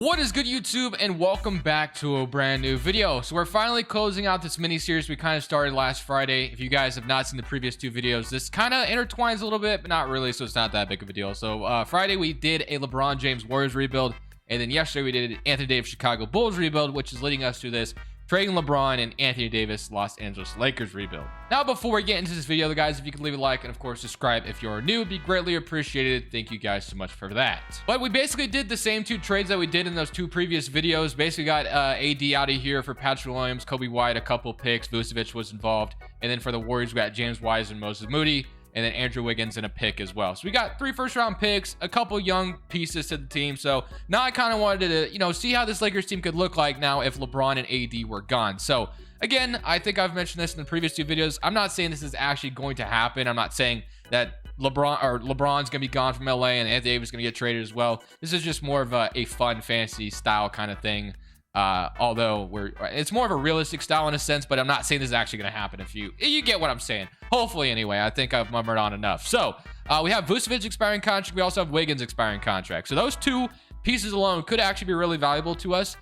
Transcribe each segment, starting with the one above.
What is good, YouTube, and welcome back to a brand new video. So we're finally closing out this mini series we kind of started last Friday. If you guys have not seen the previous two videos, this kind of intertwines a little bit, but not really, so it's not that big of a deal. So Friday we did a LeBron James Warriors rebuild, and then yesterday we did an Anthony Davis Chicago Bulls rebuild, which is leading us to this trading LeBron and Anthony Davis Los Angeles Lakers rebuild. Now, before we get into this video, guys, if you could leave a like and of course subscribe if you're new, it'd be greatly appreciated. Thank you guys so much for that. But we basically did the same two trades that we did in those two previous videos. Basically got AD out of here for Patrick Williams, Kobe White, a couple picks. Vucevic was involved, and then for the Warriors we got James Wiseman, Moses Moody, and then Andrew Wiggins in a pick as well. So we got 3 first-round picks, a couple young pieces to the team. So now I kind of wanted to, see how this Lakers team could look like now if LeBron and AD were gone. So again, I think I've mentioned this in the previous two videos. I'm not saying this is actually going to happen. I'm not saying that LeBron's gonna be gone from LA and Anthony Davis is gonna get traded as well. This is just more of a fun fantasy style kind of thing. Although it's more of a realistic style in a sense, but I'm not saying this is actually going to happen. If you get what I'm saying, hopefully anyway. I think I've murmured on enough. So we have Vucevic expiring contract. We also have Wiggins expiring contract. So those two pieces alone could actually be really valuable to us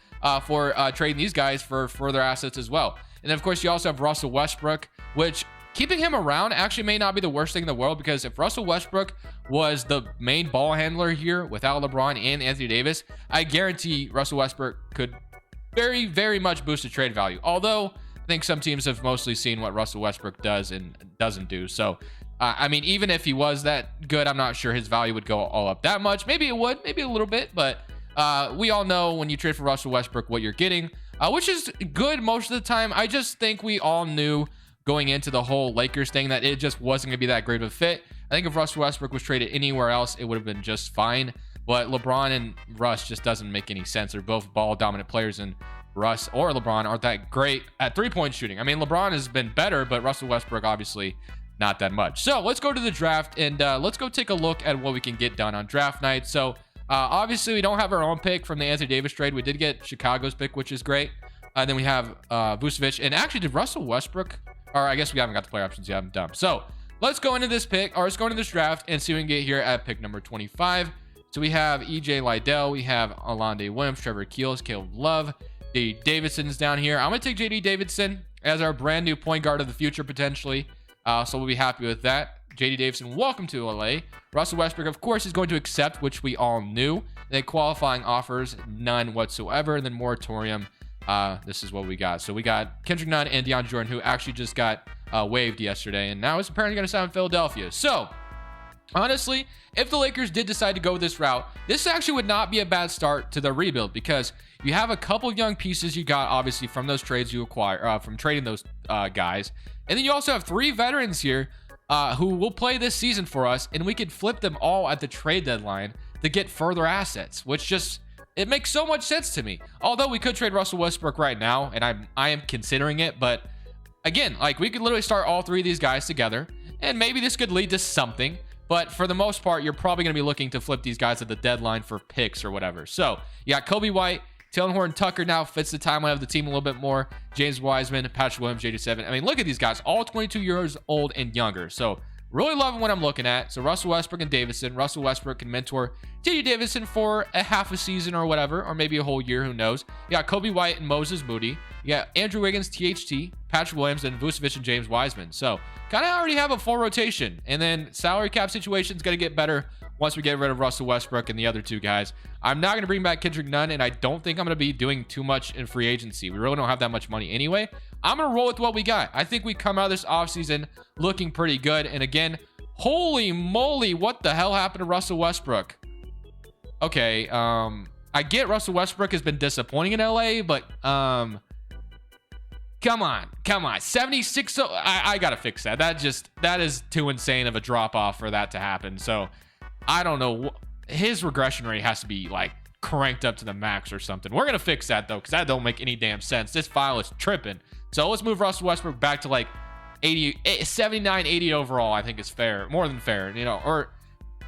for trading these guys for further assets as well. And then of course you also have Russell Westbrook, which keeping him around actually may not be the worst thing in the world, because if Russell Westbrook was the main ball handler here without LeBron and Anthony Davis, I guarantee Russell Westbrook could very, very much boosted trade value. Although I think some teams have mostly seen what Russell Westbrook does and doesn't do. So, I mean, even if he was that good, I'm not sure his value would go all up that much. Maybe it would, maybe a little bit, but we all know when you trade for Russell Westbrook what you're getting, which is good most of the time. I just think we all knew going into the whole Lakers thing that it just wasn't going to be that great of a fit. I think if Russell Westbrook was traded anywhere else, it would have been just fine. But LeBron and Russ just doesn't make any sense. They're both ball dominant players, and Russ or LeBron aren't that great at three-point shooting. I mean, LeBron has been better, but Russell Westbrook obviously not that much. So let's go to the draft, and let's go take a look at what we can get done on draft night. So obviously we don't have our own pick from the Anthony Davis trade. We did get Chicago's pick, which is great. Then we have Vucevic, and actually did Russell Westbrook, or I guess we haven't got the player options yet. I'm dumb. So let's go into this pick, or let's go into this draft and see what we can get here at pick number 25. So we have EJ Liddell, we have Alonde Williams, Trevor Keels, Caleb Love, JD Davidson's down here. I'm going to take JD Davidson as our brand new point guard of the future, potentially. So we'll be happy with that. JD Davidson, welcome to LA. Russell Westbrook, of course, is going to accept, which we all knew. And then qualifying offers, none whatsoever. And then moratorium, this is what we got. So we got Kendrick Nunn and DeAndre Jordan, who actually just got waived yesterday. And now is apparently going to sign in Philadelphia. So honestly, if the Lakers did decide to go this route, this actually would not be a bad start to the rebuild, because you have a couple young pieces you got, obviously, from those trades you acquire, from trading those guys. And then you also have 3 veterans here who will play this season for us, and we could flip them all at the trade deadline to get further assets, which just, it makes so much sense to me. Although we could trade Russell Westbrook right now, and I am considering it, but again, like, we could literally start all 3 of these guys together, and maybe this could lead to something. But for the most part, you're probably going to be looking to flip these guys at the deadline for picks or whatever. So you got Kobe White, Taylor Horton Tucker now fits the timeline of the team a little bit more. James Wiseman, Patrick Williams, JD7. I mean, look at these guys, all 22 years old and younger. So really loving what I'm looking at. So Russell Westbrook and Davidson. Russell Westbrook can mentor JD Davidson for a half a season or whatever, or maybe a whole year, who knows. You got Kobe White and Moses Moody. You got Andrew Wiggins, THT, Patrick Williams, and Vucevic and James Wiseman. So kind of already have a full rotation. And then salary cap situation is going to get better once we get rid of Russell Westbrook and the other 2 guys. I'm not going to bring back Kendrick Nunn, and I don't think I'm going to be doing too much in free agency. We really don't have that much money anyway. I'm going to roll with what we got. I think we come out of this offseason looking pretty good. And again, holy moly, what the hell happened to Russell Westbrook? Okay, I get Russell Westbrook has been disappointing in LA, but come on 76. So I gotta fix that. That is too insane of a drop off for that to happen. So I don't know, his regression rate has to be like cranked up to the max or something. We're gonna fix that though, because that don't make any damn sense. This file is tripping. So let's move Russell Westbrook back to like 80, 79, 80 overall. I think is fair, more than fair, or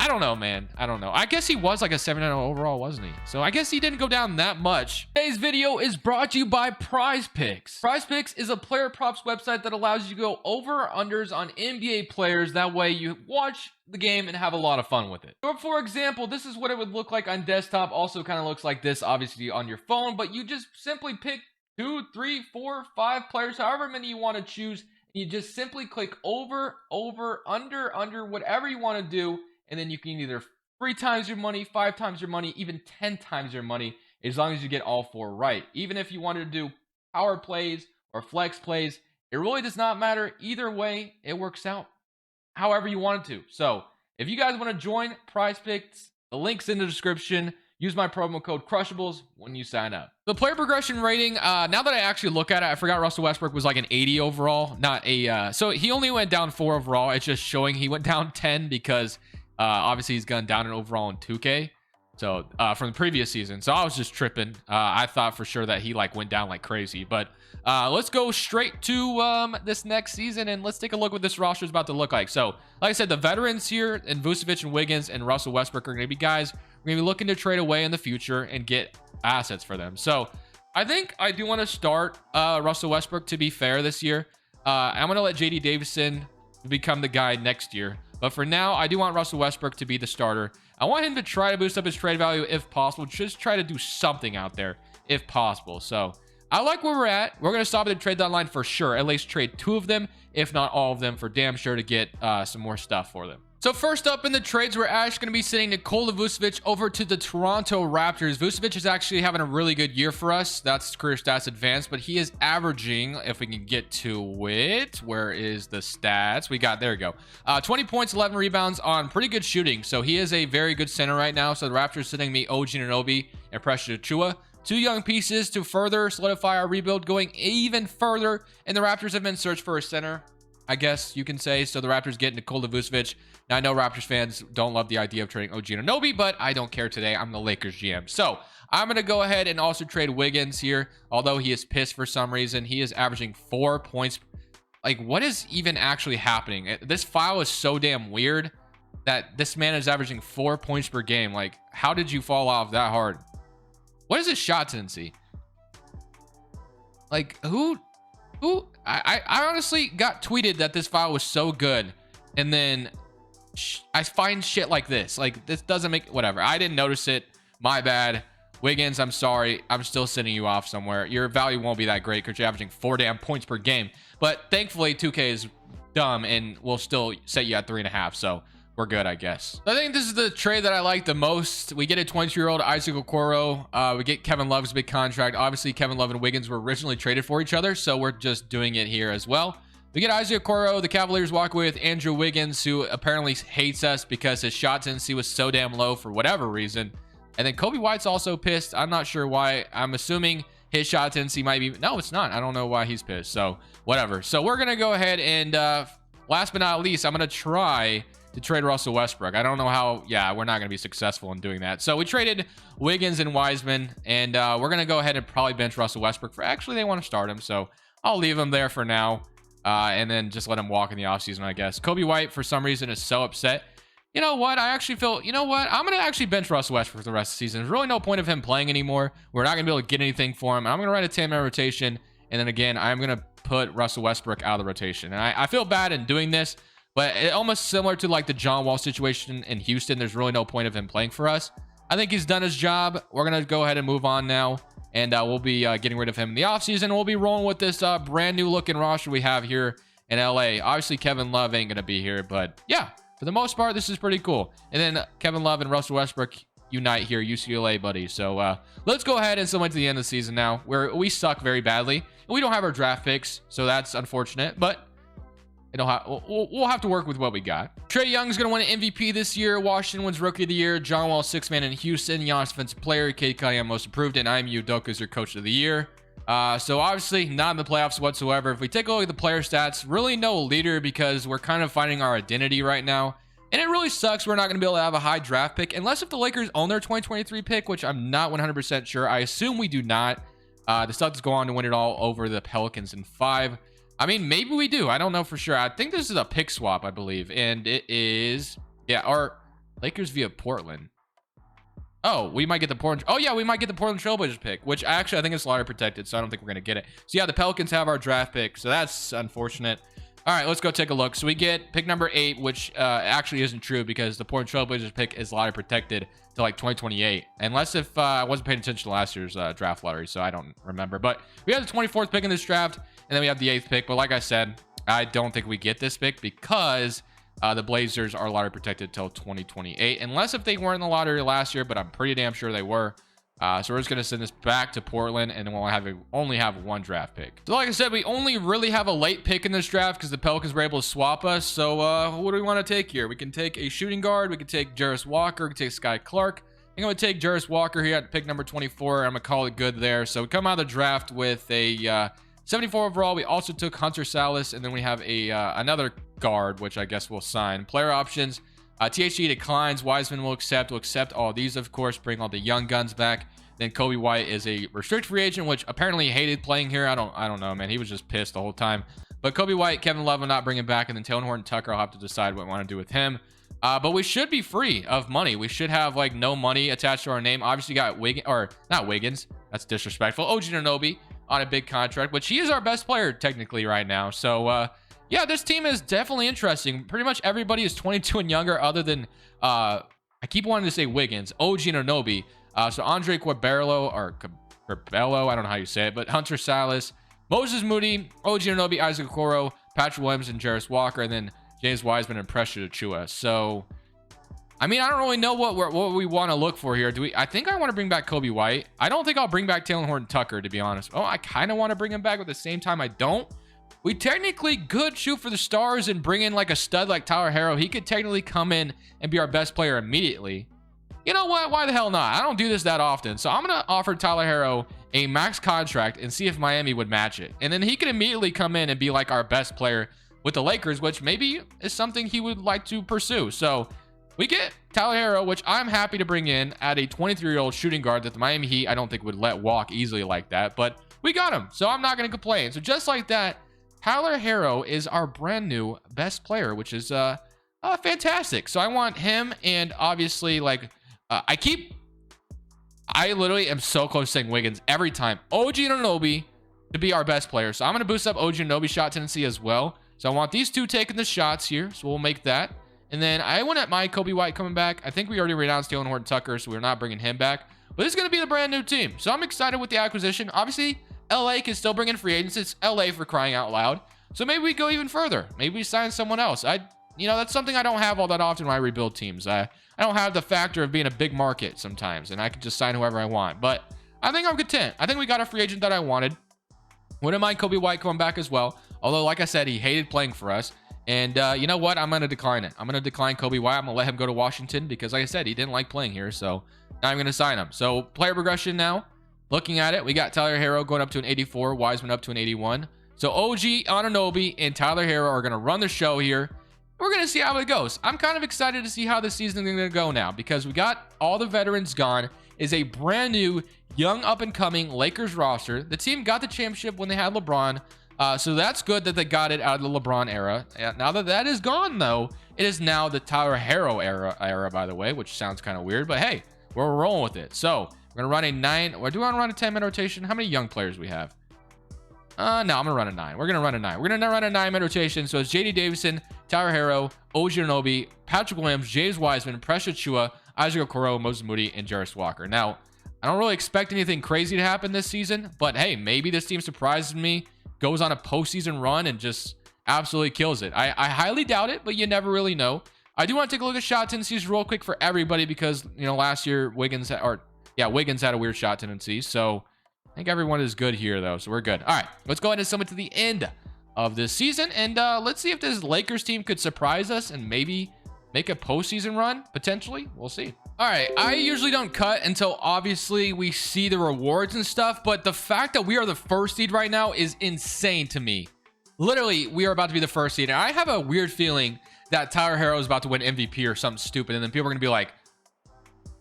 I don't know, man. I don't know. I guess he was like a 7.0 overall, wasn't he? So I guess he didn't go down that much. Today's video is brought to you by Prize Picks. Prize Picks is a player props website that allows you to go over or unders on NBA players. That way you watch the game and have a lot of fun with it. So for example, this is what it would look like on desktop. Also kind of looks like this, obviously, on your phone. But you just simply pick 2, 3, 4, 5 players, however many you want to choose. You just simply click over, under, whatever you want to do. And then you can either 3 times your money, 5 times your money, even 10 times your money, as long as you get all 4 right. Even if you wanted to do power plays or flex plays, it really does not matter. Either way, it works out however you want it to. So if you guys want to join Prize Picks, the link's in the description. Use my promo code Crushables when you sign up. The player progression rating, now that I actually look at it, I forgot Russell Westbrook was like an 80 overall, not a, so he only went down 4 overall. It's just showing he went down 10 because obviously he's gone down in overall in 2K. So from the previous season. So I was just tripping. I thought for sure that he like went down like crazy, but let's go straight to this next season and let's take a look what this roster is about to look like. So like I said, the veterans here and Vucevic and Wiggins and Russell Westbrook are going to be guys we're going to be looking to trade away in the future and get assets for them. So I think I do want to start Russell Westbrook, to be fair, this year. I'm going to let JD Davison become the guy next year. But for now, I do want Russell Westbrook to be the starter. I want him to try to boost up his trade value if possible. Just try to do something out there if possible. So I like where we're at. We're going to stop at the trade deadline for sure. At least trade 2 of them, if not all of them, for damn sure to get some more stuff for them. So first up in the trades, we're actually going to be sending Nikola Vucevic over to the Toronto Raptors. Vucevic is actually having a really good year for us. That's career stats advanced, but he is averaging, if we can get to it, where is the stats? There we go. 20 points, 11 rebounds on pretty good shooting. So he is a very good center right now. So the Raptors sending me OG Anunoby and Precious Achiuwa. 2 young pieces to further solidify our rebuild, going even further. And the Raptors have been searched for a center, I guess you can say. So the Raptors get Nikola Vucevic. Now, I know Raptors fans don't love the idea of trading OG Anunoby, but I don't care today. I'm the Lakers GM. So I'm going to go ahead and also trade Wiggins here. Although he is pissed for some reason. He is averaging 4 points. Like, what is even actually happening? This file is so damn weird that this man is averaging 4 points per game. Like, how did you fall off that hard? What is his shot tendency? Like, who? I honestly got tweeted that this file was so good, and then I find shit like this. Like, this doesn't make whatever. I didn't notice it. My bad. Wiggins, I'm sorry. I'm still sending you off somewhere. Your value won't be that great because you're averaging 4 damn points per game. But thankfully, 2K is dumb and will still set you at 3.5. So we're good, I guess. I think this is the trade that I like the most. We get a 22-year-old Isaac Okoro. We get Kevin Love's big contract. Obviously, Kevin Love and Wiggins were originally traded for each other, so we're just doing it here as well. We get Isaac Okoro. The Cavaliers walk away with Andrew Wiggins, who apparently hates us because his shot tendency was so damn low for whatever reason. And then Kobe White's also pissed. I'm not sure why. I'm assuming his shot tendency might be... No, it's not. I don't know why he's pissed. So, whatever. So, we're going to go ahead and, last but not least, I'm going to try to trade Russell Westbrook. I don't know how... Yeah, we're not going to be successful in doing that. So, we traded Wiggins and Wiseman. And we're going to go ahead and probably bench Russell Westbrook. Actually, they want to start him. So, I'll leave him there for now. And then just let him walk in the offseason, I guess. Kobe White, for some reason, is so upset. You know what? I actually feel, you know what? I'm going to actually bench Russell Westbrook for the rest of the season. There's really no point of him playing anymore. We're not going to be able to get anything for him. I'm going to run a 10-man rotation. And then again, I'm going to put Russell Westbrook out of the rotation. And I feel bad in doing this, but it almost similar to like the John Wall situation in Houston. There's really no point of him playing for us. I think he's done his job. We're going to go ahead and move on now. And we'll be getting rid of him in the offseason. We'll be rolling with this brand new looking roster we have here in LA. Obviously, Kevin Love ain't going to be here, but yeah, for the most part, this is pretty cool. And then Kevin Love and Russell Westbrook unite here, UCLA buddies. So let's go ahead and select to the end of the season now, where we suck very badly. And we don't have our draft picks, so that's unfortunate, but we'll have to work with what we got. Trae Young's going to win an MVP this year. Washington wins Rookie of the Year. John Wall, 6th man in Houston. Giannis, Defensive Player. Cade Cunningham, Most Improved. And Ime Udoka is your Coach of the Year. So obviously not in the playoffs whatsoever. If we take a look at the player stats, really no leader because we're kind of finding our identity right now. And it really sucks we're not going to be able to have a high draft pick unless if the Lakers own their 2023 pick, which I'm not 100% sure. I assume we do not. The Celtics go on to win it all over the Pelicans in 5. I mean, maybe we do. I don't know for sure. I think this is a pick swap, I believe. And it is... Yeah, or... Lakers via Portland. Oh, we might get the Portland. Oh, yeah, we might get the Portland Trailblazers pick, which actually I think is lottery protected, so I don't think we're going to get it. So, yeah, the Pelicans have our draft pick, so that's unfortunate. All right, let's go take a look. So we get pick number 8, which actually isn't true because the Portland Trailblazers pick is lottery protected to like 2028. Unless if I wasn't paying attention to last year's draft lottery, so I don't remember. But we have the 24th pick in this draft, and then we have the 8th pick. But like I said, I don't think we get this pick because the Blazers are lottery protected till 2028. Unless if they weren't in the lottery last year, but I'm pretty damn sure they were. So we're just going to send this back to Portland, and then we'll only have 1 draft pick. So like I said, we only really have a late pick in this draft because the Pelicans were able to swap us. So what do we want to take here? We can take a shooting guard. We can take Jarris Walker. We can take Sky Clark. I'm going to take Jarris Walker here at pick number 24. I'm going to call it good there. So we come out of the draft with a 74 overall. We also took Hunter Salas, and then we have a another guard, which I guess we'll sign. Player options. THG declines. Wiseman will accept. We'll accept all these, of course. Bring all the young guns back. Then Kobe White is a restricted free agent, which apparently he hated playing here. I don't know, man. He was just pissed the whole time. But Kobe White, Kevin Love will not bring him back, and then Taylor Horton Tucker, I'll have to decide what I want to do with him. But we should be free of money. We should have like no money attached to our name. Obviously, got Wiggins, or not Wiggins. That's disrespectful. OG Anunoby on a big contract, which he is our best player technically right now. So yeah, this team is definitely interesting. Pretty much everybody is 22 and younger, other than I keep wanting to say Wiggins, OG Anunoby. So Andre Corbello, I don't know how you say it, but Hunter Salas, Moses Moody, OG Anunoby, Isaac Okoro, Patrick Williams, and Jarris Walker, and then James Wiseman and Precious Achiuwa. So, I mean, I don't really know what we want to look for here. I think I want to bring back Kobe White. I don't think I'll bring back Taylor Horton Tucker, to be honest. Oh, I kind of want to bring him back, but at the same time, I don't. We technically could shoot for the stars and bring in like a stud like Tyler Herro. He could technically come in and be our best player immediately. You know what? Why the hell not? I don't do this that often. So I'm going to offer Tyler Herro a max contract and see if Miami would match it. And then he could immediately come in and be like our best player with the Lakers, which maybe is something he would like to pursue. So we get Tyler Herro, which I'm happy to bring in at a 23-year-old shooting guard that the Miami Heat I don't think would let walk easily like that. But we got him. So I'm not going to complain. So just like that, Tyler Herro is our brand new best player, which is fantastic. So I want him, and obviously like I literally am so close to saying Wiggins every time. OG Anunoby to be our best player. So I'm going to boost up OG Anunoby shot tendency as well. So I want these two taking the shots here. So we'll make that. And then I want my Kobe White coming back. I think we already renounced Taylor Horton Tucker, so we're not bringing him back. But this is going to be the brand new team. So I'm excited with the acquisition. Obviously, LA can still bring in free agents. It's LA for crying out loud. So maybe we go even further. Maybe we sign someone else. That's something I don't have all that often when I rebuild teams. I don't have the factor of being a big market sometimes, and I can just sign whoever I want. But I think I'm content. I think we got a free agent that I wanted. Wouldn't mind Kobe White coming back as well. Although, like I said, he hated playing for us. And you know what? I'm going to decline it. I'm going to decline Kobe White. I'm going to let him go to Washington because, like I said, he didn't like playing here. So now I'm going to sign him. So player progression now. Looking at it, we got Tyler Herro going up to an 84, Wiseman up to an 81. So OG Anunoby and Tyler Herro are going to run the show here. We're going to see how it goes. I'm kind of excited to see how this season is going to go now because we got all the veterans gone. Is a brand new, young, up-and-coming Lakers roster. The team got the championship when they had LeBron. So that's good that they got it out of the LeBron era. Now that is gone, though, it is now the Tyler Herro era, by the way, which sounds kind of weird. But, hey, we're rolling with it. So we're going to run a 9. Or do we want to run a 10-man rotation? How many young players we have? No, I'm going to run a 9. We're going to run a 9. We're going to run a 9-man rotation. So it's J.D. Davison, Tyler Herro, OG Anunoby, Patrick Williams, James Wiseman, Precious Achiuwa, Isaac Okoro, Moses Moody, and Jarris Walker. Now, I don't really expect anything crazy to happen this season, but hey, maybe this team surprises me, goes on a postseason run, and just absolutely kills it. I highly doubt it, but you never really know. I do want to take a look at shot tendencies real quick for everybody because, last year Wiggins had a weird shot tendency. So I think everyone is good here, though. So we're good. All right, let's go ahead and sum it to the end of this season. And let's see if this Lakers team could surprise us and maybe make a postseason run, potentially. We'll see. All right, I usually don't cut until obviously we see the rewards and stuff. But the fact that we are the first seed right now is insane to me. Literally, we are about to be the first seed. And I have a weird feeling that Tyler Herro is about to win MVP or something stupid. And then people are going to be like,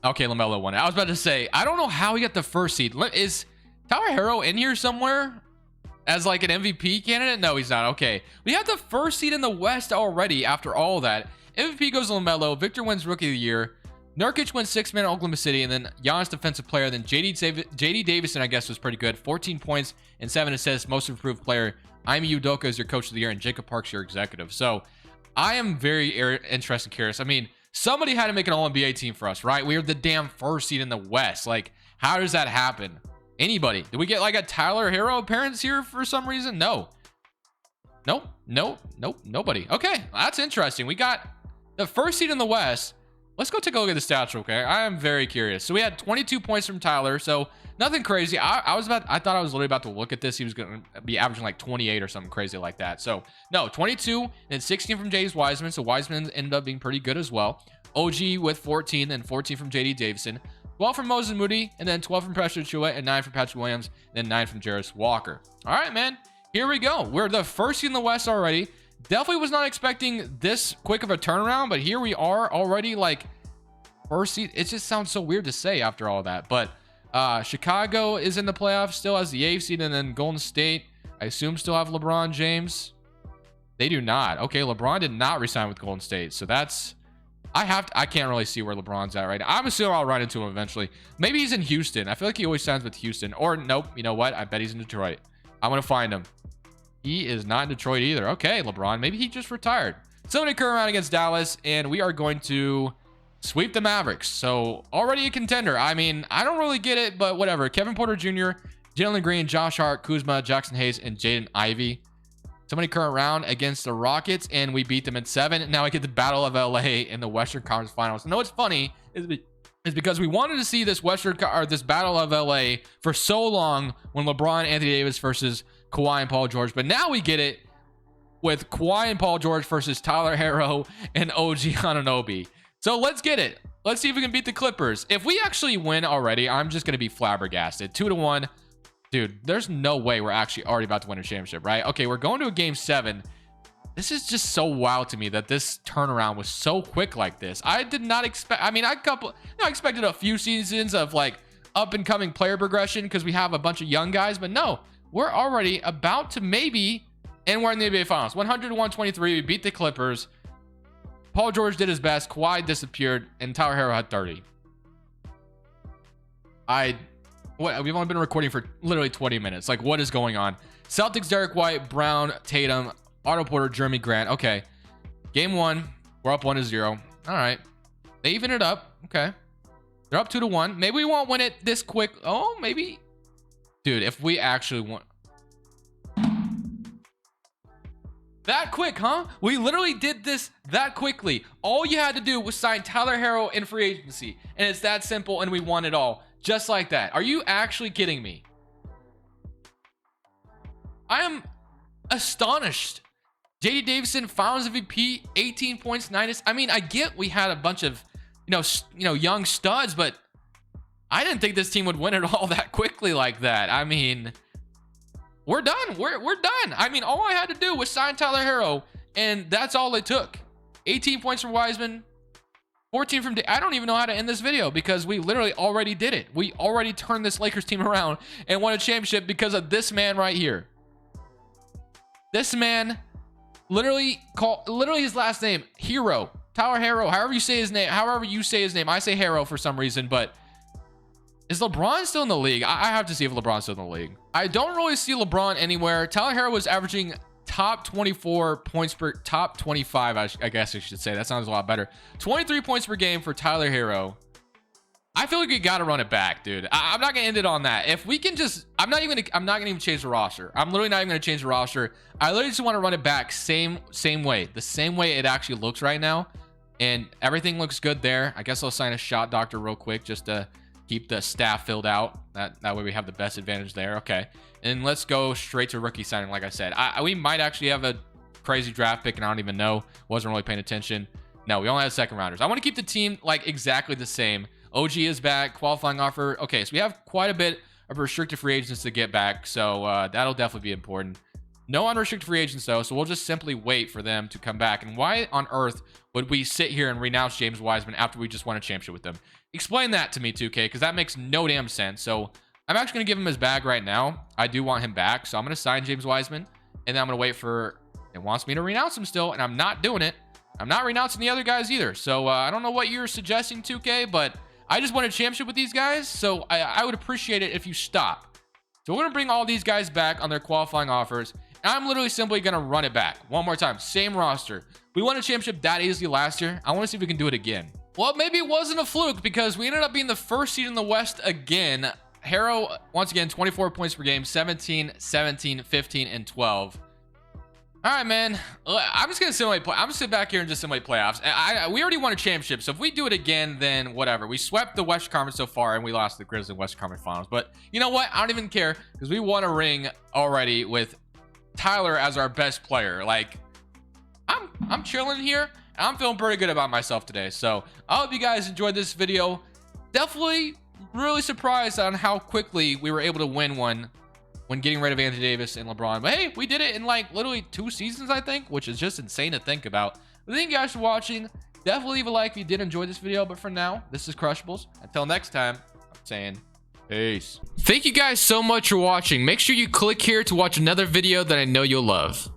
okay, LaMelo won it. I was about to say, I don't know how he got the first seed. Is Tyler Herro in here somewhere as like an MVP candidate? No, he's not. Okay. We have the first seed in the West already after all that. MVP goes to LaMelo. Victor wins Rookie of the Year. Nurkic wins 6th man at Oklahoma City, and then Giannis Defensive Player. Then JD Davison, I guess, was pretty good. 14 points and 7 assists. Most Improved Player. Ime Udoka is your Coach of the Year, and Jacob Park's your Executive. So I am very interested and curious. I mean, somebody had to make an All-NBA team for us, right? We are the damn first seed in the West. Like, how does that happen? Anybody? Did we get like a Tyler Hero appearance here for some reason? No. Nope. Nobody. Okay, that's interesting. We got the first seed in the West. Let's go take a look at the stats real quick. I am very curious. So we had 22 points from Tyler. So nothing crazy. I thought I was literally about to look at this. He was going to be averaging like 28 or something crazy like that. So no, 22 and 16 from James Wiseman. So Wiseman ended up being pretty good as well. OG with 14 and 14 from JD Davison. 12 from Moses Moody, and then 12 from Precious Achiuwa, and 9 from Patrick Williams, and then 9 from Jarris Walker. All right, man. Here we go. We're the first seed in the West already. Definitely was not expecting this quick of a turnaround, but here we are already, like, first seed. It just sounds so weird to say after all that. But Chicago is in the playoffs still as the 8th seed, and then Golden State, I assume, still have LeBron James. They do not. Okay, LeBron did not resign with Golden State, so that's... I can't really see where LeBron's at right now. I'm assuming I'll run into him eventually. Maybe he's in Houston. I feel like he always signs with Houston. Or nope, you know what? I bet he's in Detroit. I'm gonna find him. He is not in Detroit either. Okay, LeBron. Maybe he just retired. Somebody come around against Dallas, and we are going to sweep the Mavericks. So already a contender. I mean, I don't really get it, but whatever. Kevin Porter Jr., Jalen Green, Josh Hart, Kuzma, Jackson Hayes, and Jaden Ivey. Somebody current round against the Rockets, and we beat them in 7. Now I get the Battle of LA in the Western Conference Finals. And what's funny is because we wanted to see this this Battle of LA for so long when LeBron, Anthony Davis versus Kawhi and Paul George, but now we get it with Kawhi and Paul George versus Tyler Hero and OG Anunoby. So let's get it. Let's see if we can beat the Clippers. If we actually win already, I'm just gonna be flabbergasted. 2-1. Dude, there's no way we're actually already about to win a championship, right? Okay, we're going to a game 7. This is just so wild to me that this turnaround was so quick like this. I did not expect, I mean, I expected a few seasons of like up and coming player progression because we have a bunch of young guys, but no, we're already about to maybe, and we're in the NBA Finals. 100-123, we beat the Clippers. Paul George did his best, Kawhi disappeared, and Tyler Hero had 30. We've only been recording for literally 20 minutes. Like, what is going on? Celtics, Derek White, Brown, Tatum, Otto Porter, Jeremy Grant. Okay. Game 1. We're up 1-0. All right. They even it up. Okay. They're up 2-1. Maybe we won't win it this quick. Oh, maybe. Dude, if we actually want... That quick, huh? We literally did this that quickly. All you had to do was sign Tyler Hero in free agency. And it's that simple, and we won it all. Just like that. Are you actually kidding me? I am astonished. JD Davison, Finals MVP, 18 points, 9 assists. I mean, I get we had a bunch of, young studs, but I didn't think this team would win it all that quickly like that. I mean, we're done. We're done. I mean, all I had to do was sign Tyler Hero, and that's all it took. 18 points from Wiseman. 14 from... I don't even know how to end this video because we literally already did it. We already turned this Lakers team around and won a championship because of this man right here. This man literally his last name, Hero. Tyler Hero. However you say his name. I say Hero for some reason, but is LeBron still in the league? I have to see if LeBron's still in the league. I don't really see LeBron anywhere. Tyler Hero was averaging top 24 points per top 25. I guess I should say that sounds a lot better. 23 points per game for Tyler Hero. I feel like we got to run it back, dude. I'm not gonna end it on that. If we can just, I'm not gonna even change the roster. I'm literally not even gonna change the roster. I literally just want to run it back same way, the same way it actually looks right now, and everything looks good there. I guess I'll sign a shot doctor real quick just to keep the staff filled out. That way we have the best advantage there. Okay. And let's go straight to rookie signing. Like I said, we might actually have a crazy draft pick, and I don't even know. Wasn't really paying attention. No, we only have second rounders. I want to keep the team like exactly the same. OG is back. Qualifying offer. Okay, so we have quite a bit of restricted free agents to get back, so that'll definitely be important. No unrestricted free agents though, so we'll just simply wait for them to come back. And why on earth would we sit here and renounce James Wiseman after we just won a championship with them? Explain that to me, 2K, because that makes no damn sense. So I'm actually going to give him his bag right now. I do want him back, so I'm going to sign James Wiseman, and then I'm going to wait for... It wants me to renounce him still, and I'm not doing it. I'm not renouncing the other guys either. So I don't know what you're suggesting, 2K, but I just won a championship with these guys. So I would appreciate it if you stop. So we're going to bring all these guys back on their qualifying offers. And I'm literally simply going to run it back one more time. Same roster. We won a championship that easily last year. I want to see if we can do it again. Well, maybe it wasn't a fluke because we ended up being the first seed in the West again. Harrow, once again, 24 points per game, 17, 17, 15, and 12. All right, man. I'm just going to simulate play. I'm going to sit back here and just simulate playoffs. We already won a championship, so if we do it again, then whatever. We swept the West Conference so far, and we lost the Grizzlies West Conference Finals. But you know what? I don't even care because we won a ring already with Tyler as our best player. Like, I'm chilling here. And I'm feeling pretty good about myself today. So I hope you guys enjoyed this video. Definitely really surprised on how quickly we were able to win one when getting rid of Anthony Davis and LeBron. But hey, we did it in like literally 2 seasons, I think, which is just insane to think about. But thank you guys for watching. Definitely leave a like if you did enjoy this video. But for now, this is Crushables. Until next time, I'm saying peace. Thank you guys so much for watching. Make sure you click here to watch another video that I know you'll love.